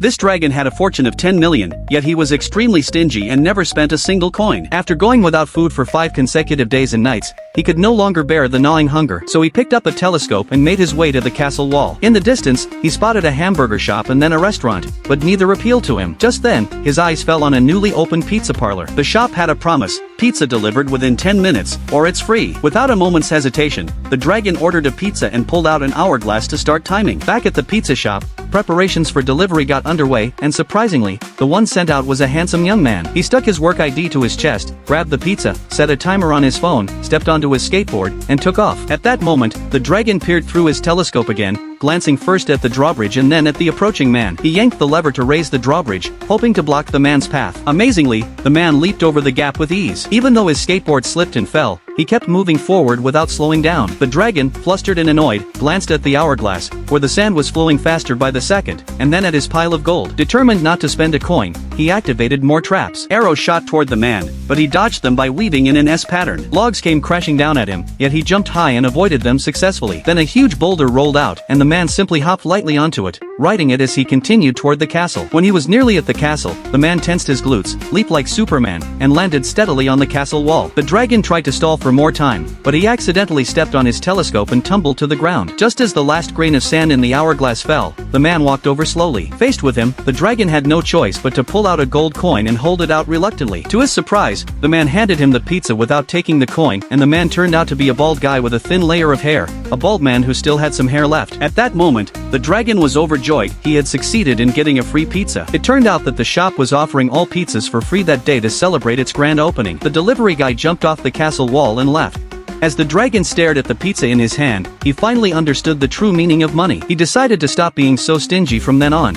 This dragon had a fortune of 10 million, yet he was extremely stingy and never spent a single coin. After going without food for 5 consecutive days and nights, he could no longer bear the gnawing hunger, so he picked up a telescope and made his way to the castle wall. In the distance, he spotted a hamburger shop and then a restaurant, but neither appealed to him. Just then, his eyes fell on a newly opened pizza parlor. The shop had a promise: pizza delivered within 10 minutes, or it's free. Without a moment's hesitation, the dragon ordered a pizza and pulled out an hourglass to start timing. Back at the pizza shop, preparations for delivery got underway, and surprisingly, the one sent out was a handsome young man. He stuck his work ID to his chest, grabbed the pizza, set a timer on his phone, stepped onto his skateboard, and took off. At that moment, the dragon peered through his telescope again, glancing first at the drawbridge and then at the approaching man. He yanked the lever to raise the drawbridge, hoping to block the man's path. Amazingly, the man leaped over the gap with ease. Even though his skateboard slipped and fell, he kept moving forward without slowing down. The dragon, flustered and annoyed, glanced at the hourglass, where the sand was flowing faster by the second, and then at his pile of gold. Determined not to spend a coin, he activated more traps. Arrows shot toward the man, but he dodged them by weaving in an S pattern. Logs came crashing down at him, yet he jumped high and avoided them successfully. Then a huge boulder rolled out, and the man simply hopped lightly onto it, riding it as he continued toward the castle. When he was nearly at the castle, the man tensed his glutes, leaped like Superman, and landed steadily on the castle wall. The dragon tried to stall for more time, but he accidentally stepped on his telescope and tumbled to the ground. Just as the last grain of sand in the hourglass fell, the man walked over slowly. Faced with him, the dragon had no choice but to pull out a gold coin and hold it out reluctantly. To his surprise, the man handed him the pizza without taking the coin, and the man turned out to be a bald guy with a thin layer of hair, a bald man who still had some hair left. At that moment, the dragon was overjoyed. He had succeeded in getting a free pizza. It turned out that the shop was offering all pizzas for free that day to celebrate its grand opening. The delivery guy jumped off the castle wall and left. As the dragon stared at the pizza in his hand, he finally understood the true meaning of money. He decided to stop being so stingy from then on.